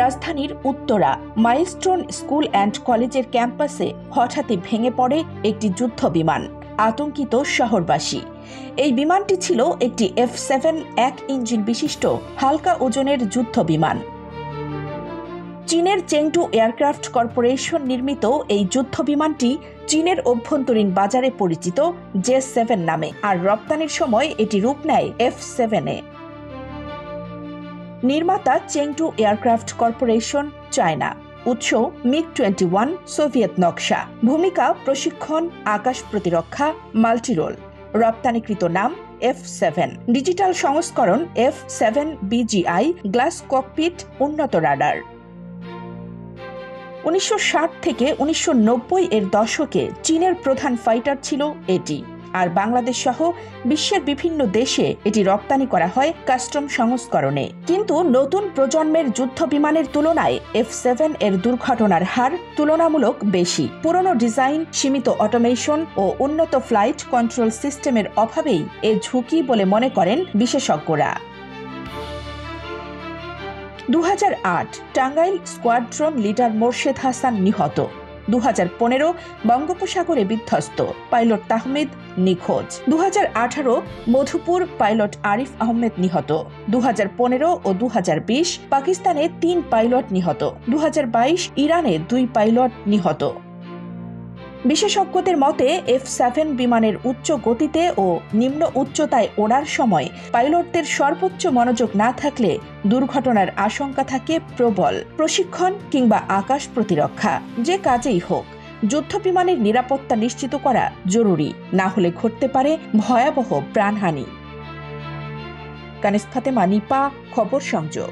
রাজধানীর Uttara milestone school and কলেজের ক্যাম্পাসে হঠাৎই ভেঙে পড়ে একটি যুদ্ধ বিমান। আতঙ্কিত শহরবাসী। এই বিমানটি ছিল একটি F-7 1 ইঞ্জিন বিশিষ্ট হালকা ওজনের যুদ্ধ বিমান। চীনের চেংডু এয়ারক্রাফট কর্পোরেশন নির্মিত এই যুদ্ধ বিমানটি চীনের অভ্যন্তরীণ বাজারে পরিচিত J-7 নামে, আর রপ্তানির সময় এটি রূপ নেয় F-7-এ। নির্মাতা চেংডু এয়ারক্রাফট কর্পোরেশন, চায়না। উৎস MiG-21 সোভিয়েত নকশা। ভূমিকা প্রশিক্ষণ, আকাশ প্রতিরক্ষা, মাল্টিরোল। রপ্তানিকৃত নাম F-7। ডিজিটাল সংস্করণ F-7 BGI, গ্লাস ককপিট, উন্নত রাডার। 1960 থেকে 1990 এর দশকে চীনের প্রধান ফাইটার ছিল এটি, আর বাংলাদেশ সহ বিশ্বের বিভিন্ন দেশে এটি রপ্তানি করা হয় কাস্টম সংস্করণে। কিন্তু নতুন প্রজন্মের যুদ্ধ বিমানের তুলনায় F-7 এর দুর্ঘটনার হার তুলনামূলক বেশি। পুরনো ডিজাইন, সীমিত অটোমেশন ও উন্নত ফ্লাইট কন্ট্রোল সিস্টেমের অভাবেই এর ঝুঁকি বলে মনে করেন বিশেষজ্ঞরা। 2008 টাঙ্গাইল স্কোয়াড্রন লিডার মোর্শেদ হাসান নিহত। 2015 বঙ্গোপসাগরে বিধ্বস্ত, পাইলট তাহমিদ নিখোঁজ। 2018 মধুপুর, পাইলট আরিফ আহমেদ নিহত। 2015 ও 2020 পাকিস্তানে 3 পাইলট নিহত। 2022 ইরানে 2 পাইলট নিহত। বিশেষজ্ঞদের মতে F-7 বিমানের উচ্চ গতিতে ও নিম্ন উচ্চতায় ওড়ার সময় পাইলটদের সর্বোচ্চ মনোযোগ না থাকলে দুর্ঘটনার আশঙ্কা থাকে প্রবল। প্রশিক্ষণ কিংবা আকাশ প্রতিরক্ষা, যে কাজেই হোক, যুদ্ধ বিমানের নিরাপত্তা নিশ্চিত করা জরুরি, না হলে ঘটতে পারে ভয়াবহ প্রাণহানি। কানিজ ফাতেমা, নিপা, খবর সংযোগ।